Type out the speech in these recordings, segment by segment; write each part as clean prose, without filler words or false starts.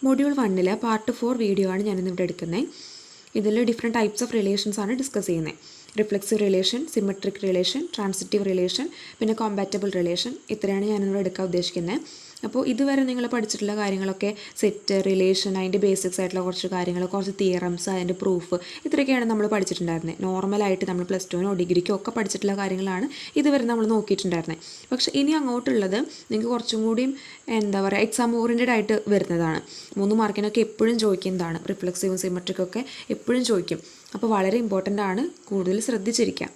Module 1 part 4 video ആണ് ഞാനിന്നിവിടെ എടുക്കുന്നത്. ഇതിൽ ഡിഫറെൻറ്റ് ടൈപ്സ് ഓഫ് റിലേഷൻസ് ആണ് ഡിസ്കസ് ചെയ്യുന്നത്. Reflexive relation, symmetric relation, transitive relation, പിന്നെ കോമ്പാറ്റബിൾ റിലേഷൻ, ഇത്രയാണ് ഞാനിവിടെ എടുക്കാൻ ഉദ്ദേശിക്കുന്നത്. അപ്പോൾ ഇതുവരെ നിങ്ങൾ പഠിച്ചിട്ടുള്ള കാര്യങ്ങളൊക്കെ സെറ്റ്, റിലേഷൻ, അതിൻ്റെ ബേസിക്സ് ആയിട്ടുള്ള കുറച്ച് കാര്യങ്ങൾ, കുറച്ച് തിയറംസ്, അതിൻ്റെ പ്രൂഫ്, ഇത്രയൊക്കെയാണ് നമ്മൾ പഠിച്ചിട്ടുണ്ടായിരുന്നത്. നോർമലായിട്ട് നമ്മൾ പ്ലസ് ടുവിനോ ഡിഗ്രിക്കോ ഒക്കെ പഠിച്ചിട്ടുള്ള കാര്യങ്ങളാണ് ഇതുവരെ നമ്മൾ നോക്കിയിട്ടുണ്ടായിരുന്നത്. പക്ഷേ ഇനി അങ്ങോട്ടുള്ളത് നിങ്ങൾക്ക് കുറച്ചും കൂടിയും എക്സാം ഓറിയൻറ്റഡ് ആയിട്ട് വരുന്നതാണ്. 3 മാർക്കിനൊക്കെ എപ്പോഴും ചോദിക്കുന്നതാണ്. റിഫ്ലെക്സീവും സിമെട്രിക്കൊക്കെ എപ്പോഴും ചോദിക്കും. അപ്പോൾ വളരെ ഇമ്പോർട്ടൻ്റ് ആണ്, കൂടുതൽ ശ്രദ്ധിച്ചിരിക്കാം.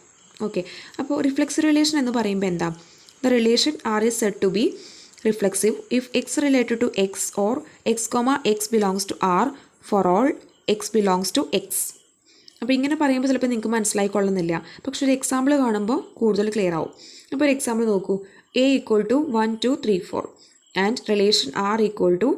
ഓക്കെ, അപ്പോൾ റിഫ്ലെക്സീവ് റിലേഷൻ എന്ന് പറയുമ്പോൾ എന്താ? The relation R is said to be reflexive if x related to x or x comma x belongs to r for all x belongs to x. അപ്പോൾ ഇങ്ങനെ പറയുമ്പോൾ ചിലപ്പോൾ നിങ്ങൾക്ക് മനസ്സിലായിക്കൊള്ളുന്നില്ല, പക്ഷെ ഒരു എക്സാമ്പിൾ കാണുമ്പോൾ കൂടുതൽ ക്ലിയർ ആവും. അപ്പോൾ ഒരു എക്സാമ്പിൾ നോക്കൂ. a equal to 1 2 3 4 and relation r equal to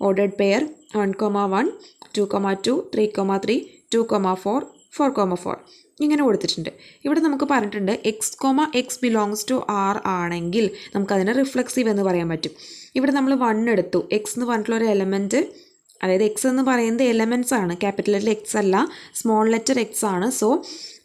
ordered pair 1,1 2,2 3,3 2,4 4,4 ഇങ്ങനെ കൊടുത്തിട്ടുണ്ട്. ഇവിടെ നമുക്ക് പറഞ്ഞിട്ടുണ്ട് X comma X belongs to R ആണെങ്കിൽ നമുക്കതിനെ റിഫ്ലെക്സീവ് എന്ന് പറയാൻ പറ്റും. ഇവിടെ നമ്മൾ 1 എടുത്തു. എക്സ് എന്ന് പറഞ്ഞിട്ടുള്ള ഒരു എലമെൻറ്റ്, അതായത് എക്സ് എന്ന് പറയുന്നത് എലമെൻറ്റ്സ് ആണ്, ക്യാപിറ്റൽ ലെറ്റർ എക്സ് അല്ല, സ്മോൾ ലെറ്റർ എക്സ് ആണ്. സോ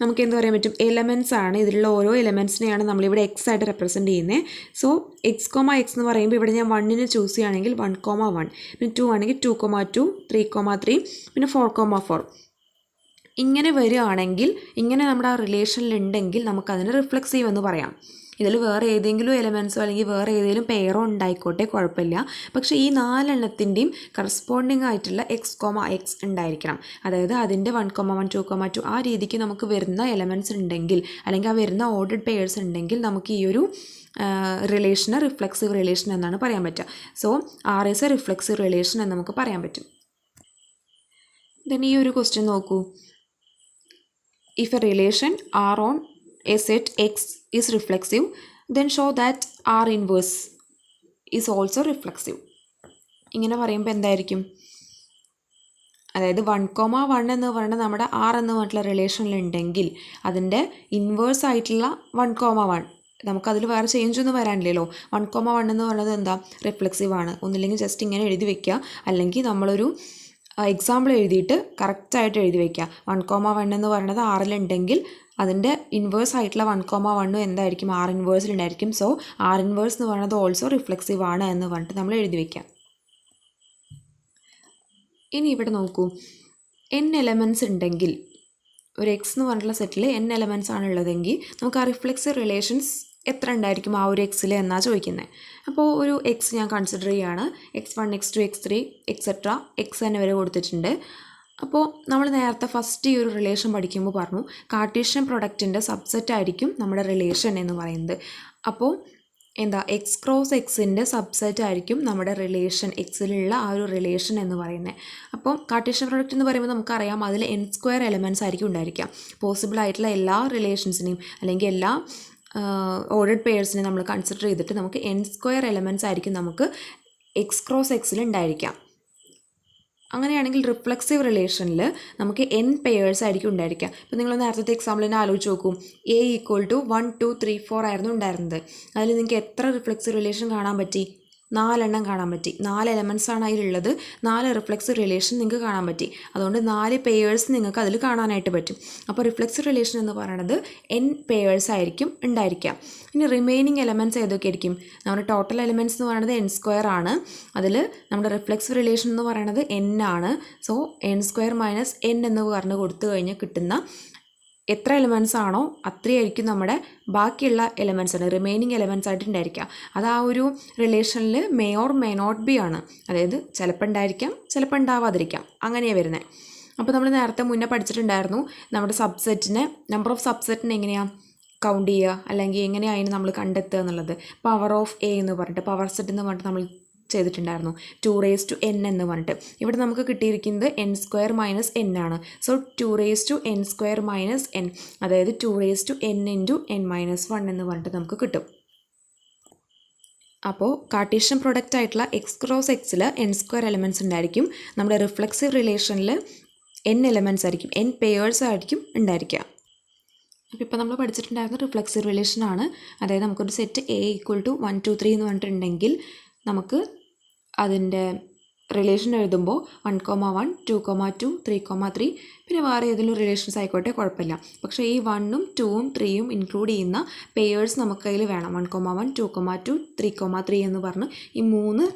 നമുക്ക് എന്ത് പറയാൻ പറ്റും? എലമെൻറ്റ്സ് ആണ്. ഇതിലുള്ള ഓരോ എലമെൻറ്റ്സിനെയാണ് നമ്മളിവിടെ എക്സ് ആയിട്ട് റെപ്രസെൻറ്റ് ചെയ്യുന്നത്. സോ എക്സ് കോമ എക്സ് എന്ന് പറയുമ്പോൾ ഇവിടെ ഞാൻ 1നെ ചൂസ് ചെയ്യുകയാണെങ്കിൽ 1,1, പിന്നെ 2 ആണെങ്കിൽ 2,2 3,3 പിന്നെ 4,4 ഇങ്ങനെ വരികയാണെങ്കിൽ, ഇങ്ങനെ നമ്മുടെ ആ റിലേഷനിലുണ്ടെങ്കിൽ നമുക്കതിന് റിഫ്ലെക്സീവ് എന്ന് പറയാം. ഇതിൽ വേറെ ഏതെങ്കിലും എലമെൻസോ അല്ലെങ്കിൽ വേറെ ഏതെങ്കിലും പെയറോ ഉണ്ടായിക്കോട്ടെ, കുഴപ്പമില്ല. പക്ഷേ ഈ 4 എണ്ണത്തിൻ്റെയും കറസ്പോണ്ടിങ് ആയിട്ടുള്ള എക്സ് കോമ എക്സ് ഉണ്ടായിരിക്കണം. അതായത് അതിൻ്റെ 1,1 2,2 ആ രീതിക്ക് നമുക്ക് വരുന്ന എലമെൻറ്റ്സ് ഉണ്ടെങ്കിൽ, അല്ലെങ്കിൽ ആ വരുന്ന ഓർഡർഡ് പെയർസ് ഉണ്ടെങ്കിൽ നമുക്ക് ഈ ഒരു റിലേഷന് റിഫ്ലെക്സീവ് റിലേഷൻ എന്നാണ് പറയാൻ പറ്റുക. So R is a reflexive relation എന്ന് നമുക്ക് പറയാൻ പറ്റും. ദെൻ ഈ ഒരു ക്വസ്റ്റ്യൻ നോക്കൂ. If a relation R on a set X is reflexive, then show that R inverse is also reflexive. ഇങ്ങനെ പറയുമ്പോൾ എന്തായിരിക്കും? അതായത് 1,1 എന്ന് പറയുന്നത് നമ്മുടെ R എന്ന് പറഞ്ഞിട്ടുള്ള റിലേഷനിലുണ്ടെങ്കിൽ അതിൻ്റെ ഇൻവേഴ്സ് ആയിട്ടുള്ള 1,1 നമുക്കതിൽ വേറെ ചേഞ്ച് ഒന്നും വരാനില്ലല്ലോ. 1,1 എന്ന് പറയുന്നത് എന്താ? റിഫ്ലെക്സീവ് ആണ്. ഒന്നില്ലെങ്കിൽ ജസ്റ്റ് ഇങ്ങനെ എഴുതി വെക്കുക, അല്ലെങ്കിൽ നമ്മളൊരു എക്സാമ്പിൾ എഴുതിയിട്ട് കറക്റ്റായിട്ട് എഴുതി വയ്ക്കുക. 1,1 എന്ന് പറയുന്നത് ആറിലുണ്ടെങ്കിൽ അതിൻ്റെ ഇൻവേഴ്സ് ആയിട്ടുള്ള 1,1 എന്തായിരിക്കും? ആർ ഇൻവേഴ്സിലുണ്ടായിരിക്കും. സോ ആർ ഇൻവേഴ്സ് എന്ന് പറയുന്നത് ഓൾസോ റിഫ്ലെക്സീവ് ആണ് എന്ന് പറഞ്ഞിട്ട് നമ്മൾ എഴുതി വയ്ക്കാം. ഇനി ഇവിടെ നോക്കൂ. n എലമെൻറ്റ്സ് ഉണ്ടെങ്കിൽ, ഒരു എക്സ് എന്ന് പറഞ്ഞിട്ടുള്ള സെറ്റിൽ n എലമെൻറ്റ്സ് ആണ് ഉള്ളതെങ്കിൽ നമുക്ക് ആ റിഫ്ലെക്സീവ് റിലേഷൻസ് എത്ര ഉണ്ടായിരിക്കും ആ ഒരു എക്സിൽ എന്നാണ് ചോദിക്കുന്നത്. അപ്പോൾ ഒരു എക്സ് ഞാൻ കൺസിഡർ ചെയ്യുകയാണ്. x1 x2 x3 etcetera X വരെ കൊടുത്തിട്ടുണ്ട്. അപ്പോൾ നമ്മൾ നേരത്തെ ഫസ്റ്റ് ഈ ഒരു റിലേഷൻ പഠിക്കുമ്പോൾ പറഞ്ഞു കാർട്ടീഷ്യൻ പ്രൊഡക്റ്റിൻ്റെ സബ്സെറ്റ് ആയിരിക്കും നമ്മുടെ റിലേഷൻ എന്ന് പറയുന്നത്. അപ്പോൾ എന്താ, എക്സ് ക്രോസ് എക്സിൻ്റെ സബ്സെറ്റ് ആയിരിക്കും നമ്മുടെ റിലേഷൻ, എക്സിലുള്ള ആ ഒരു റിലേഷൻ എന്ന് പറയുന്നത്. അപ്പോൾ കാർട്ടീഷ്യൻ പ്രൊഡക്റ്റ് എന്ന് പറയുമ്പോൾ നമുക്കറിയാം അതിൽ n² എലമെൻറ്റ്സ് ആയിരിക്കും ഉണ്ടായിരിക്കുക. പോസിബിൾ ആയിട്ടുള്ള എല്ലാ റിലേഷൻസിനെയും അല്ലെങ്കിൽ എല്ലാ ഓർഡർഡ് പെയർസിനെ നമ്മൾ കൺസിഡർ ചെയ്തിട്ട് നമുക്ക് n² എലമെൻറ്റ്സ് ആയിരിക്കും നമുക്ക് എക്സ് ക്രോസ് എക്സിൽ ഉണ്ടായിരിക്കാം. അങ്ങനെയാണെങ്കിൽ റിഫ്ലെക്സീവ് റിലേഷനിൽ നമുക്ക് n പെയേഴ്സ് ആയിരിക്കും ഉണ്ടായിരിക്കുക. ഇപ്പോൾ നിങ്ങൾ നേരത്തെ എക്സാമ്പിളിനെ ആലോചിച്ച് നോക്കൂ. a equal to 1 2 3 4 ആയിരുന്നു ഉണ്ടായിരുന്നത്. അതിൽ നിങ്ങൾക്ക് എത്ര റിഫ്ലെക്സീവ് റിലേഷൻ കാണാൻ പറ്റി? 4 എണ്ണം കാണാൻ പറ്റി. 4 എലമെൻറ്റ്സ് ആണ് അതിലുള്ളത്. 4 റിഫ്ലെക്സീവ് റിലേഷൻ നിങ്ങൾക്ക് കാണാൻ പറ്റി. അതുകൊണ്ട് 4 പെയേഴ്സ് നിങ്ങൾക്ക് അതിൽ കാണാനായിട്ട് പറ്റും. അപ്പോൾ റിഫ്ലെക്സീവ് റിലേഷൻ എന്ന് പറയുന്നത് n പെയേഴ്സ് ആയിരിക്കും ഉണ്ടായിരിക്കുക. ഇനി റിമൈനിങ് എലമെൻറ്റ്സ് ഏതൊക്കെയായിരിക്കും? നമ്മുടെ ടോട്ടൽ എലമെൻറ്റ്സ് എന്ന് പറയുന്നത് n² ആണ്. അതിൽ നമ്മുടെ റിഫ്ലെക്സീവ് റിലേഷൻ എന്ന് പറയുന്നത് n ആണ്. സോ n² - n എന്ന് പറഞ്ഞ് കൊടുത്തു കഴിഞ്ഞാൽ കിട്ടുന്ന എത്ര എലമെൻറ്റ്സ് ആണോ അത്രയായിരിക്കും നമ്മുടെ ബാക്കിയുള്ള എലമെൻറ്റ്സ് ആണ്, റിമൈനിങ് എലമെൻറ്റ്സ് ആയിട്ട് ഉണ്ടായിരിക്കുക. അത് ആ ഒരു റിലേഷനിൽ may or may not be ആണ്. അതായത് ചിലപ്പോൾ ഉണ്ടായിരിക്കാം, ചിലപ്പോൾ ഉണ്ടാവാതിരിക്കാം, അങ്ങനെയാണ് വരുന്നത്. അപ്പോൾ നമ്മൾ നേരത്തെ മുന്നേ പഠിച്ചിട്ടുണ്ടായിരുന്നു നമ്മുടെ സബ്സെറ്റിനെ, നമ്പർ ഓഫ് സബ്സെറ്റിനെ എങ്ങനെയാണ് കൗണ്ട് ചെയ്യുക, അല്ലെങ്കിൽ എങ്ങനെയാണ് നമ്മൾ കണ്ടെത്തുക എന്നുള്ളത്. പവർ ഓഫ് എ എന്ന് പറഞ്ഞിട്ട്, പവർ സെറ്റ് എന്ന് പറഞ്ഞിട്ട് നമ്മൾ ചെയ്തിട്ടുണ്ടായിരുന്നു. 2n എന്ന് പറഞ്ഞിട്ട്. ഇവിടെ നമുക്ക് കിട്ടിയിരിക്കുന്നത് n² - n ആണ്. സോ 2n² - n, അതായത് 2n × n - 1 എന്ന് പറഞ്ഞിട്ട് നമുക്ക് കിട്ടും. അപ്പോൾ കാർട്ടീഷ്യൻ പ്രൊഡക്റ്റ് ആയിട്ടുള്ള എക്സ് ക്രോസ് എക്സിൽ n² എലമെൻറ്റ്സ് ഉണ്ടായിരിക്കും. നമ്മുടെ റിഫ്ലെക്സീവ് റിലേഷനിൽ n എലമെൻറ്റ്സ് ആയിരിക്കും, n പെയേഴ്സ് ആയിരിക്കും ഉണ്ടായിരിക്കുക. അപ്പോൾ ഇപ്പോൾ നമ്മൾ പഠിച്ചിട്ടുണ്ടായിരുന്ന റിഫ്ലെക്സീവ് റിലേഷനാണ്. അതായത് നമുക്കൊരു സെറ്റ് a equal to 1 2 3 എന്ന് പറഞ്ഞിട്ടുണ്ടെങ്കിൽ നമുക്ക് അതിൻ്റെ റിലേഷൻ എഴുതുമ്പോൾ 1,1 2,2 3,3 പിന്നെ വേറെ ഏതെങ്കിലും റിലേഷൻസ് ആയിക്കോട്ടെ കുഴപ്പമില്ല. പക്ഷേ ഈ 1ഉം 2ഉം 3ഉം ഇൻക്ലൂഡ് ചെയ്യുന്ന പെയേഴ്സ് നമുക്ക് കയ്യിൽ വേണം. 1,1 2,2 3,3 എന്ന് പറഞ്ഞ് ഈ 3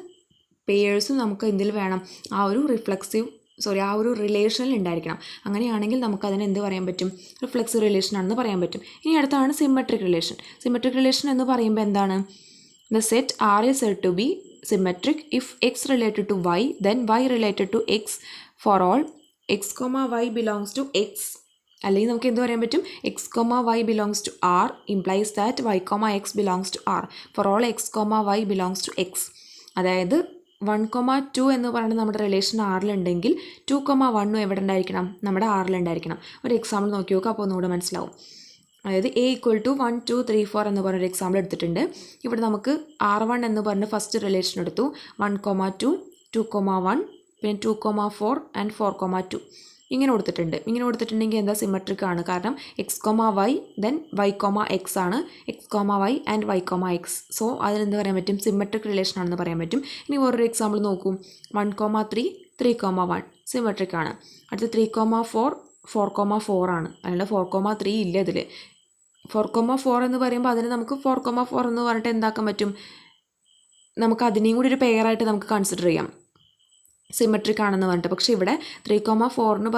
പെയേഴ്സും നമുക്ക് എന്തിൽ വേണം, ആ ഒരു റിലേഷനിൽ ഉണ്ടായിരിക്കണം. അങ്ങനെയാണെങ്കിൽ നമുക്കതിന് എന്ത് പറയാൻ പറ്റും, റിഫ്ലെക്സീവ് റിലേഷൻ ആണെന്ന് പറയാൻ പറ്റും. ഇനി അടുത്താണ് സിമെട്രിക് റിലേഷൻ. സിമെട്രിക് റിലേഷൻ എന്ന് പറയുമ്പോൾ എന്താണ്, the set R is said to be symmetric if x related to y, then y related to x for all x, y belongs to x. അല്ലെങ്കിൽ നമുക്ക് എന്ത് പറയാൻ പറ്റും, x, y belongs to R implies that y, x belongs to R for all x, y belongs to x. അതായത് 1,2 എന്ന് പറയുന്നത് നമ്മുടെ relation ആറിലുണ്ടെങ്കിൽ 2,1 എവിടെ ഉണ്ടായിരിക്കണം, നമ്മുടെ ആറിലുണ്ടായിരിക്കണം. ഒരു എക്സാമ്പിൾ നോക്കി നോക്കുക, അപ്പോൾ ഒന്നുകൂടെ മനസ്സിലാവും. അതായത് A = 1 2 3 4 എന്ന് പറഞ്ഞൊരു എക്സാമ്പിൾ എടുത്തിട്ടുണ്ട്. ഇവിടെ നമുക്ക് R1 എന്ന് പറഞ്ഞ് ഫസ്റ്റ് റിലേഷൻ എടുത്തു. 1,2 2,1 പിന്നെ 2,4 ആൻഡ് 4,2 ഇങ്ങനെ കൊടുത്തിട്ടുണ്ടെങ്കിൽ എന്താ, സിമെട്രിക് ആണ്. കാരണം x, y then y, x ആണ്. x, y and y, x. So അതിനെന്ത് പറയാൻ പറ്റും, സിമെട്രിക് റിലേഷൻ ആണെന്ന് പറയാൻ പറ്റും. ഇനി വേറൊരു എക്സാമ്പിൾ നോക്കൂ. 1,3 3,1 സിമെട്രിക് ആണ്. അടുത്ത 3,4 4,4 ആണ്. അല്ലാണ്ട് 4,3 ഇല്ല ഇതിൽ. 4,4 എന്ന് പറയുമ്പോൾ അതിന് നമുക്ക് 4,4 എന്ന് പറഞ്ഞിട്ട് എന്താക്കാൻ പറ്റും, നമുക്ക് അതിനെയും കൂടി ഒരു പെയറായിട്ട് നമുക്ക് കൺസിഡർ ചെയ്യാം, സിമെട്രിക് ആണെന്ന് പറഞ്ഞിട്ട്. പക്ഷേ ഇവിടെ 3,4ന്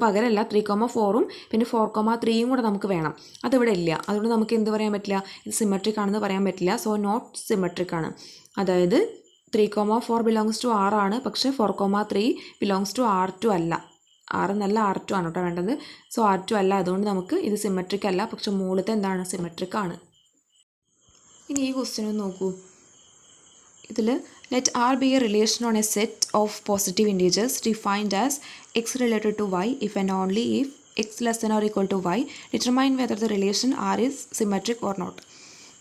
പകരമല്ല 3,4ഉം പിന്നെ 4,3യും കൂടെ നമുക്ക് വേണം. അതിവിടെ ഇല്ല. അതുകൊണ്ട് നമുക്ക് എന്ത് പറയാൻ പറ്റില്ല, ഇത് സിമെട്രിക് ആണെന്ന് പറയാൻ പറ്റില്ല. സോ നോട്ട് സിമെട്രിക് ആണ്. അതായത് 3,4 ബിലോങ്സ് ടു R ആണ്, പക്ഷേ 4,3 ബിലോങ്സ് ടു R2 അല്ല. R എന്നല്ല R2 ആണ് കേട്ടോ വേണ്ടത്. സോ R2 അല്ല, അതുകൊണ്ട് നമുക്ക് ഇത് സിമെട്രിക് അല്ല. പക്ഷെ മുകളിലത്തെ എന്താണ്, സിമെട്രിക് ആണ്. ഇനി ഈ ക്വസ്റ്റ്യൻ നോക്കൂ. ഇതിൽ let R be a relation on a set of positive integers defined as x related to y if and only if x less than or equal to y. Determine whether the relation R is symmetric or not.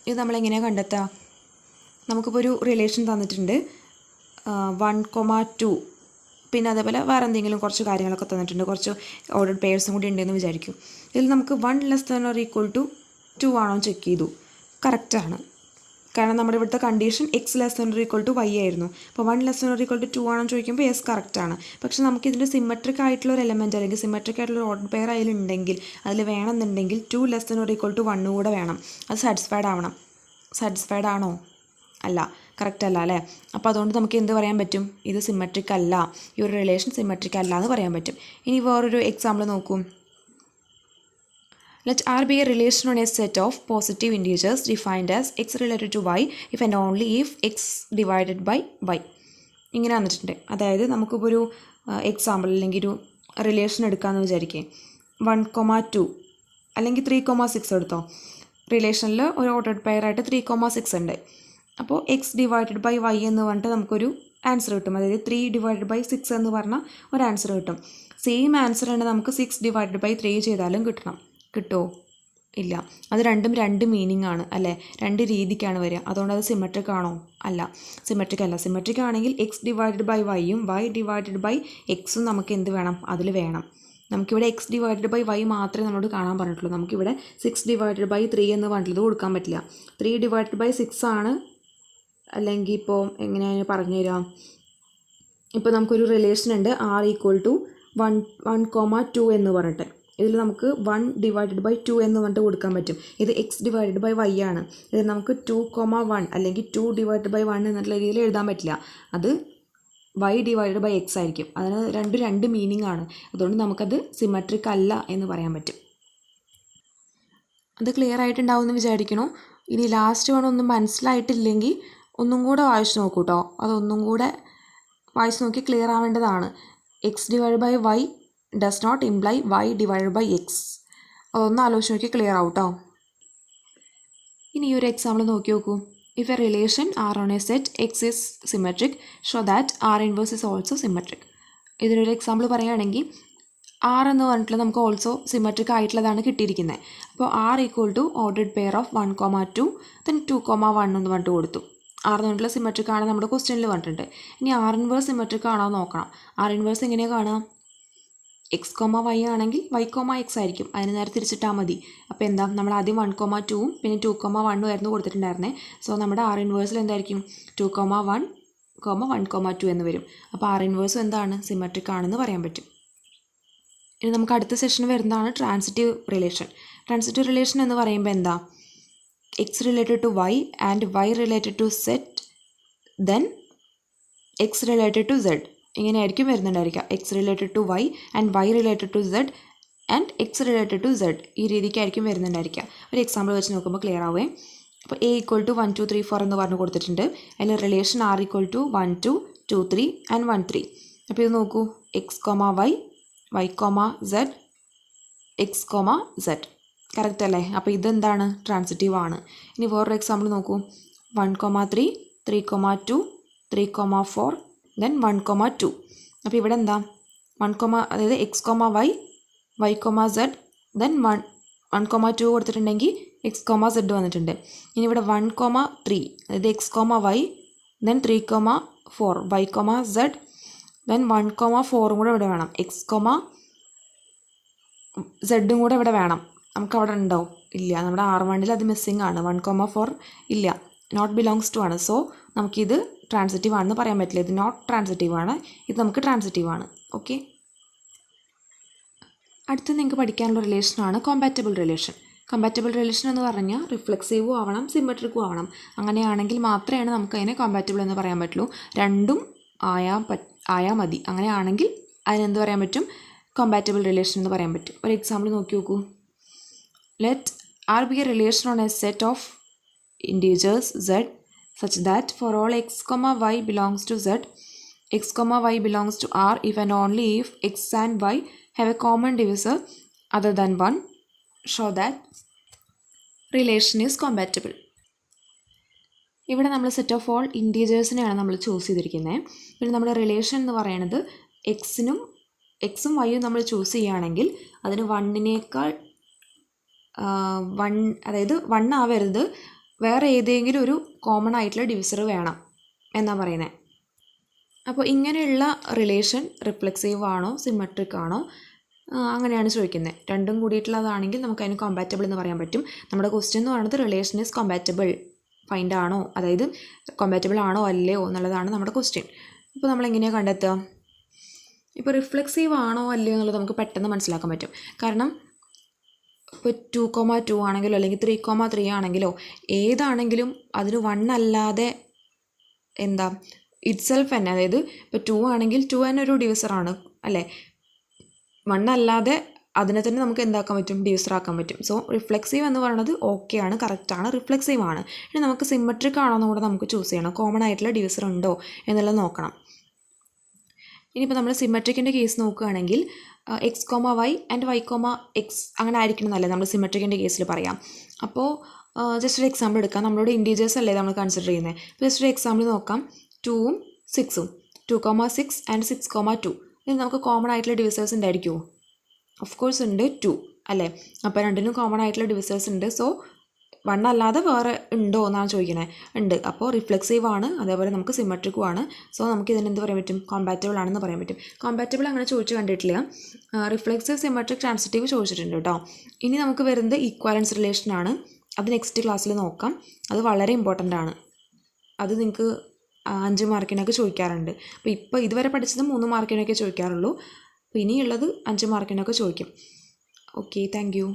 ഇത് നമ്മളെങ്ങനെയാണ് കണ്ടെത്തുക, നമുക്കിപ്പോൾ ഒരു relation തന്നിട്ടുണ്ട് 1,2 പിന്നെ അതേപോലെ വേറെ എന്തെങ്കിലും കുറച്ച് കാര്യങ്ങളൊക്കെ തന്നിട്ടുണ്ട്, കുറച്ച് ഓർഡർ പെയർസും കൂടി ഉണ്ടെന്ന് വിചാരിക്കും. ഇതിൽ നമുക്ക് 1 less than or equal to 2 ആണോ ചെക്ക് ചെയ്തു, കറക്റ്റാണ്. കാരണം നമ്മുടെ ഇവിടുത്തെ condition x less than or equal to y ആയിരുന്നു. അപ്പോൾ 1 less than or equal to 2 ആണെന്ന് ചോദിക്കുമ്പോൾ യെസ് കറക്റ്റാണ്. പക്ഷേ നമുക്കിതിൻ്റെ സിമെട്രിക് ആയിട്ടുള്ള ഒരു എലമെൻറ്റ് അല്ലെങ്കിൽ സിമെട്രിക് ആയിട്ടുള്ള ഓർഡർ പെയർ അതിലുണ്ടെങ്കിൽ, അതിൽ വേണമെന്നുണ്ടെങ്കിൽ 2 less than or equal to 1 കൂടെ വേണം. അത് സാറ്റിസ്ഫൈഡ് ആവണം. സാറ്റിസ്ഫൈഡ് ആണോ, അല്ല, കറക്റ്റ് അല്ല അല്ലേ. അപ്പോൾ അതുകൊണ്ട് നമുക്ക് എന്ത് പറയാൻ പറ്റും, ഇത് സിമെട്രിക് അല്ല, ഈ ഒരു റിലേഷൻ സിമെട്രിക് അല്ല എന്ന് പറയാൻ പറ്റും. ഇനി വേറൊരു എക്സാമ്പിൾ നോക്കൂ. Let R be a relation on a set of positive integers defined as x related to y if and only if x divided by y. ഇങ്ങനെ വന്നിട്ടുണ്ട്. അതായത് നമുക്കിപ്പോൾ ഒരു എക്സാമ്പിൾ അല്ലെങ്കിൽ ഒരു റിലേഷൻ എടുക്കാമെന്ന് വിചാരിക്കുക. 1,2 അല്ലെങ്കിൽ 3,6 എടുത്തോ. റിലേഷനിൽ ഒരു ഓർഡർഡ് പെയറായിട്ട് 3,6 ഉണ്ട്. അപ്പോൾ x ഡിവൈഡഡ് ബൈ y എന്ന് പറഞ്ഞിട്ട് നമുക്കൊരു ആൻസർ കിട്ടും. അതായത് 3 ഡിവൈഡഡ് ബൈ 6 എന്ന് പറഞ്ഞാൽ ഒരു ആൻസർ കിട്ടും. സെയിം ആൻസർ തന്നെ നമുക്ക് 6 ഡിവൈഡഡ് ബൈ 3 ചെയ്താലും കിട്ടുമോ, ഇല്ല. അത് രണ്ടും രണ്ട് മീനിങ് ആണ് അല്ലേ, രണ്ട് രീതിക്കാണ് വരിക. അതുകൊണ്ട് അത് സിമെട്രിക് ആണോ, അല്ല, സിമെട്രിക് അല്ല. സിമെട്രിക് ആണെങ്കിൽ x ഡിവൈഡഡ് ബൈ വൈയും y ഡിവൈഡഡ് ബൈ എക്സും നമുക്ക് എന്ത് വേണം, അതിൽ വേണം. നമുക്കിവിടെ x ഡിവൈഡഡ് ബൈ y മാത്രമേ നമ്മളോട് കാണാൻ പറഞ്ഞിട്ടുള്ളൂ. നമുക്കിവിടെ 6 ഡിവൈഡഡ് ബൈ 3 എന്ന് പറഞ്ഞിട്ടുള്ളത് കൊടുക്കാൻ പറ്റില്ല. 3 ഡിവൈഡഡ് ബൈ 6 ആണ്. അല്ലെങ്കിൽ ഇപ്പോൾ എങ്ങനെയാണ് പറഞ്ഞു തരാം, ഇപ്പോൾ നമുക്കൊരു റിലേഷൻ ഉണ്ട് R = 1,2 എന്ന് പറഞ്ഞിട്ട്. ഇതിൽ നമുക്ക് 1 ഡിവൈഡഡ് ബൈ 2 എന്ന് പറഞ്ഞിട്ട് കൊടുക്കാൻ പറ്റും. ഇത് x ഡിവൈഡഡ് ബൈ y ആണ്. ഇത് നമുക്ക് 2,1 അല്ലെങ്കിൽ 2 ഡിവൈഡഡ് ബൈ 1 എന്നുള്ള രീതിയിൽ എഴുതാൻ പറ്റില്ല. അത് y ഡിവൈഡഡ് ബൈ x ആയിരിക്കും. അതിന് രണ്ട് മീനിങ് ആണ്. അതുകൊണ്ട് നമുക്കത് സിമെട്രിക് അല്ല എന്ന് പറയാൻ പറ്റും. അത് ക്ലിയർ ആയിട്ടുണ്ടാവും എന്ന് വിചാരിക്കണു. ഇനി ലാസ്റ്റ് ഒന്നും മനസ്സിലായിട്ടില്ലെങ്കിൽ ഒന്നും കൂടെ വായിച്ച് നോക്കൂ കേട്ടോ. അതൊന്നും കൂടെ വായിച്ച് നോക്കി ക്ലിയർ ആവേണ്ടതാണ്. x divide by y does not imply y divided by x. അതൊന്ന് ആലോചിച്ച് നോക്കി ക്ലിയർ ആവും കേട്ടോ. ഇനി ഈ ഒരു എക്സാമ്പിൾ നോക്കൂ. If A relation R on a set x is symmetric, show that R inverse is also symmetric. ഇതിനൊരു എക്സാമ്പിൾ പറയുകയാണെങ്കിൽ R എന്ന് പറഞ്ഞിട്ടുള്ള നമുക്ക് ഓൾസോ സിമെട്രിക് ആയിട്ടുള്ളതാണ് കിട്ടിയിരിക്കുന്നത്. അപ്പോൾ R = ordered pair of 1,2 then 2,1 എന്ന് പറഞ്ഞിട്ട് കൊടുത്തു. R എന്ന് പറഞ്ഞിട്ടുള്ള സിമെട്രിക് ആണ് നമ്മുടെ ക്വസ്റ്റ്യനിൽ പറഞ്ഞിട്ടുണ്ട്. ഇനി R ഇൻവേഴ്സ് സിമെട്രിക് ആണോ നോക്കണം. R ഇൻവേഴ്സ് എങ്ങനെയാണ് കാണുക, x, y ആണെങ്കിൽ y, x ആയിരിക്കും. അതിന് നേരെ തിരിച്ചിട്ടാൽ മതി. അപ്പോൾ എന്താ, നമ്മൾ ആദ്യം 1,2ഉം പിന്നെ 2,1ഉം ആയിരുന്നു കൊടുത്തിട്ടുണ്ടായിരുന്നത്. സോ നമ്മുടെ R ഇൻവേഴ്സിൽ എന്തായിരിക്കും, 2,1 1,2 എന്ന് വരും. അപ്പോൾ ആർ ഇൻവേഴ്സും എന്താണ്, സിമെട്രിക് ആണെന്ന് പറയാൻ പറ്റും. ഇനി നമുക്ക് അടുത്ത സെഷൻ വരുന്നതാണ് ട്രാൻസിറ്റീവ് റിലേഷൻ. ട്രാൻസിറ്റീവ് റിലേഷൻ എന്ന് പറയുമ്പോൾ എന്താ, x related to y and y related to z then x related to z, ഇങ്ങനെയായിരിക്കും വരുന്നുണ്ടായിരിക്കുക. X related to y and y related to z and x related to z, ഈ രീതിക്കായിരിക്കും വരുന്നുണ്ടായിരിക്കുക. ഒരു example വെച്ച് നോക്കുമ്പോൾ ക്ലിയർ ആവുകയും. അപ്പോൾ എ ഈക്വൽ ടു 1 2 3 4 എന്ന് പറഞ്ഞ് കൊടുത്തിട്ടുണ്ട്. അതിൽ relation R equal to 1 2 2 3 and 1 3. അപ്പോൾ ഇത് നോക്കൂ, X comma Y, Y comma Z, X comma Z, correct അല്ലേ? അപ്പോൾ ഇതെന്താണ്, ട്രാൻസിറ്റീവ് ആണ്. ഇനി വേറൊരു എക്സാമ്പിൾ നോക്കൂ, 1,3 3,2 3,4 ദെൻ 1,2. അപ്പോൾ ഇവിടെ എന്താ, അതായത് X comma Y, Y comma Z then 1,2 കൊടുത്തിട്ടുണ്ടെങ്കിൽ എക്സ് കോമ സെഡ് വന്നിട്ടുണ്ട്. ഇനി ഇവിടെ 1,3 അതായത് X comma Y then 3,4 Y comma Z then 1,4 കൂടെ ഇവിടെ വേണം, എക്സ് കോമ സെഡും കൂടെ ഇവിടെ വേണം. നമുക്ക് അവിടെ ഉണ്ടോ, ഇല്ല, നമ്മുടെ R1 അത് മിസ്സിംഗ് ആണ്, 1,4 ഇല്ല, നോട്ട് ബിലോങ്സ് ടു ആണ്. സോ നമുക്കിത് ട്രാൻസിറ്റീവ് ആണെന്ന് പറയാൻ പറ്റില്ല. ഇത് നോട്ട് ട്രാൻസിറ്റീവ് ആണ്, ഇത് നമുക്ക് ട്രാൻസിറ്റീവ് ആണ്. ഓക്കെ, അടുത്ത് നിങ്ങൾക്ക് പഠിക്കാനുള്ള റിലേഷനാണ് കോമ്പാറ്റബിൾ റിലേഷൻ. കമ്പാറ്റബിൾ റിലേഷൻ എന്ന് പറഞ്ഞാൽ റിഫ്ലെക്സീവും ആവണം സിമെട്രിക്കും ആവണം. അങ്ങനെയാണെങ്കിൽ മാത്രമേ നമുക്ക് അതിനെ കോമ്പാറ്റബിൾ എന്ന് പറയാൻ പറ്റുള്ളൂ. രണ്ടും ആയാൽ മതി. അങ്ങനെയാണെങ്കിൽ അതിനെന്ത് പറയാൻ പറ്റും, കോമ്പാറ്റബിൾ റിലേഷൻ എന്ന് പറയാൻ പറ്റും. ഒരു എക്സാമ്പിൾ നോക്കി നോക്കൂ. Let R be a relation on a set of integers z such that for all x comma y belongs to z, x comma y belongs to r if and only if x and y have a common divisor other than 1, show that relation is compatible. ഇവിടെ നമ്മൾ set of all ഇൻറ്റീജേഴ്സിനെയാണ് നമ്മൾ choose ചെയ്തിരിക്കുന്നത്. പിന്നെ നമ്മുടെ relation എന്ന് പറയുന്നത് എക്സും വൈയും നമ്മൾ ചൂസ് ചെയ്യുകയാണെങ്കിൽ അതിന് 1നേക്കാൾ 1, അതായത് 1 ആവരുത്, വേറെ ഏതെങ്കിലും ഒരു കോമൺ ആയിട്ടുള്ള ഡിവിസർ വേണം എന്നാണ് പറയുന്നത്. അപ്പോൾ ഇങ്ങനെയുള്ള റിലേഷൻ റിഫ്ലെക്സീവ് ആണോ സിമെട്രിക് ആണോ അങ്ങനെയാണ് ചോദിക്കുന്നത്. രണ്ടും കൂടിയിട്ടുള്ളതാണെങ്കിൽ നമുക്ക് അതിന് കോമ്പാറ്റബിൾ എന്ന് പറയാൻ പറ്റും. നമ്മുടെ ക്വസ്റ്റ്യൻ എന്ന് പറയുന്നത് റിലേഷൻ ഈസ് കോമ്പാറ്റബിൾ, ഫൈൻഡ് ആണോ, അതായത് കോമ്പാറ്റബിൾ ആണോ അല്ലയോ എന്നുള്ളതാണ് നമ്മുടെ ക്വസ്റ്റ്യൻ. ഇപ്പോൾ നമ്മളെങ്ങനെയാണ് കണ്ടെത്തുക, ഇപ്പോൾ റിഫ്ലെക്സീവ് ആണോ അല്ലയോ എന്നുള്ളത് നമുക്ക് പെട്ടെന്ന് മനസ്സിലാക്കാൻ പറ്റും. കാരണം ഇപ്പോൾ 2,2 ആണെങ്കിലോ അല്ലെങ്കിൽ 3,3 ആണെങ്കിലോ ഏതാണെങ്കിലും അതിന് 1 അല്ലാതെ എന്താ ഇറ്റ്സെൽഫ് തന്നെ, അതായത് ഇപ്പോൾ 2 ആണെങ്കിൽ 2 തന്നെ ഒരു ഡിവിസറാണ് അല്ലേ, 1 അല്ലാതെ അതിനെ തന്നെ നമുക്ക് എന്താക്കാൻ പറ്റും, ഡിവിസർ ആക്കാൻ പറ്റും. സോ റിഫ്ലെക്സീവ് എന്ന് പറയുന്നത് ഓക്കെ ആണ്, കറക്റ്റാണ്, റിഫ്ലെക്സീവ് ആണ്. ഇനി നമുക്ക് സിമെട്രിക് ആണോ എന്ന് കൂടെ നമുക്ക് ചൂസ് ചെയ്യണം. കോമൺ ആയിട്ടുള്ള ഡിവിസർ ഉണ്ടോ എന്നുള്ളത് നോക്കണം. ഇനിയിപ്പോൾ നമ്മൾ സിമെട്രിക്കിൻ്റെ കേസ് നോക്കുകയാണെങ്കിൽ X comma Y and Y comma X അങ്ങനെ ആയിരിക്കണം എന്നല്ലേ നമ്മൾ സിമെട്രിക്കിൻ്റെ കേസിൽ പറയാം. അപ്പോൾ ജസ്റ്റ് ഒരു എക്സാമ്പിൾ എടുക്കാം. നമ്മളോട് ഇൻറ്റീജേഴ്സ് അല്ലേ നമ്മൾ കൺസിഡർ ചെയ്യുന്നത്. അപ്പോൾ ജസ്റ്റ് ഒരു എക്സാമ്പിൾ നോക്കാം. 2ഉം 6ഉം 2,6 ആൻഡ് 6,2 ഇത് നമുക്ക് കോമൺ ആയിട്ടുള്ള ഡിവിസേഴ്സ് ഉണ്ടായിരിക്കുമോ? ഓഫ് കോഴ്സ് ഉണ്ട്, 2 അല്ലേ. അപ്പോൾ രണ്ടിനും കോമൺ ആയിട്ടുള്ള ഡിവിസേഴ്സ് ഉണ്ട്. സോ 1 അല്ലാതെ വേറെ ഉണ്ടോ എന്നാണ് ചോദിക്കണേ, ഉണ്ട്. അപ്പോൾ റിഫ്ലെക്സീവ് ആണ്, അതേപോലെ നമുക്ക് സിമെട്രിക്കും ആണ്. സോ നമുക്ക് ഇതിനെന്ത് പറയാൻ പറ്റും, കോമ്പാറ്റബിൾ ആണെന്ന് പറയാൻ പറ്റും. കോമ്പാറ്റബിൾ അങ്ങനെ ചോദിച്ചു കണ്ടിട്ടില്ല. റിഫ്ലെക്സീവ് സിമെട്രിക് ട്രാൻസിറ്റീവ് ചോദിച്ചിട്ടുണ്ട് കേട്ടോ. ഇനി നമുക്ക് വരുന്നത് ഈക്വാലൻസ് റിലേഷനാണ്. അത് നെക്സ്റ്റ് ക്ലാസ്സിൽ നോക്കാം. അത് വളരെ ഇമ്പോർട്ടൻ്റ് ആണ്. അത് നിങ്ങൾക്ക് 5 മാർക്കിനൊക്കെ ചോദിക്കാറുണ്ട്. അപ്പോൾ ഇതുവരെ പഠിച്ചത് 3 മാർക്കിനൊക്കെ ചോദിക്കാറുള്ളൂ. അപ്പോൾ ഇനിയുള്ളത് 5 മാർക്കിനൊക്കെ ചോദിക്കും. Okay, thank you.